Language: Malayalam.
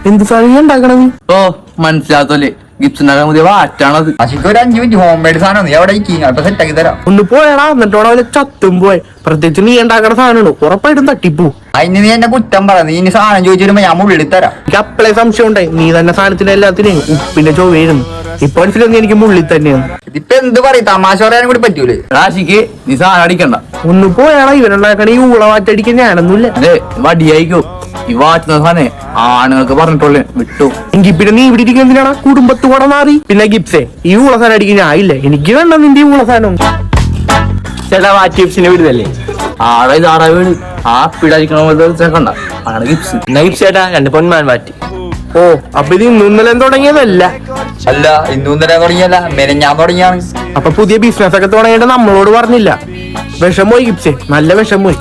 എന്ത് സാധനം ഉണ്ടാക്കണത്? ഓ മനസ്സിലാത്തല്ലേ, ഗിപ്സിനാക്കാൻ പുതിയ വാറ്റാണത്. അശിക്ക് ഒരു 5 മിനിറ്റ് ഹോം മെയ്ഡ് സാധനം നീ അവിടെ അപ്പൊ സെറ്റ് ആക്കി തരാം. ഒന്ന് പോയടാ, എന്നിട്ടോടെ അവരെ ചത്തും പോയി. പ്രത്യേകിച്ച് നീ ഉണ്ടാക്കുന്ന സാധനമാണ്, ഉറപ്പായിട്ടും തട്ടിപ്പോ. അതിന് നീ എന്നെ കുറ്റം പറ. നീ ഇനി സാധനം ചോദിച്ചു വരുമ്പോ ഞാൻ മുള്ളിൽ തരാം. എനിക്ക് അപ്പളേ സംശയം ഉണ്ടായി, നീ തന്നെ സാധനത്തിന് എല്ലാത്തിനും ഉപ്പിന്റെ ചൊവ്വയായിരുന്നു. ഇപ്പൊ മനസ്സിലൊന്നും എനിക്ക് മുള്ളിൽ തന്നെയാണ്. ഇതിപ്പോ എന്ത് പറയും, തമാശ പറയാനും കൂടി പറ്റൂലേ. റാശിക്ക് നീ സാധനം അടിക്കണ്ട. ഒന്ന് പോയാടാ, ഇവരുണ്ടാക്കണ ഈ ഊള വാറ്റടിക്കാൻ ഞാനൊന്നുമില്ല. അതെ വടിയായിക്കോ, ഈ വാറ്റുന്ന സാധനം ആണുങ്ങൾക്ക് പറഞ്ഞിട്ടുള്ളേ വിട്ടു. എങ്കിൽ പിന്നെ നീ ഇവിടെ ഇരിക്കുന്ന എന്തിനാണ്? കുടുംബത്ത് കൂടെ മാറി. പിന്നെ ഗിപ്സേ, ഈ ഊള സാധനം അടിക്കാൻ ഞാനില്ല. എനിക്ക് വേണ്ട നിന്റെ ഈ ഊള സാധനം. ചേട്ടാ വാറ്റ് ഗിപ്സിനെ വിടുതല്ലേ? ആടെ ആടാ വീട് ആ പിടടിക്കണ കണ്ട ആണ് ഗിപ്സ്. എന്നാ ഗിപ്സ് ചേട്ടാ 2 പൊന്മാൻ വാറ്റ്. ഓ, അപ്പൊ ഇത് ഇന്നലെ തുടങ്ങിയതല്ല. അല്ല, ഇന്നും തരാൻ തുടങ്ങിയല്ല, മെനഞ്ഞാൻ തുടങ്ങിയാണ്. അപ്പൊ പുതിയ ബിസിനസ് ഒക്കെ തുടങ്ങിയിട്ട് നമ്മളോട് പറഞ്ഞില്ല. വിഷം പോയി ഗിപ്സേ, നല്ല വിഷം പോയി.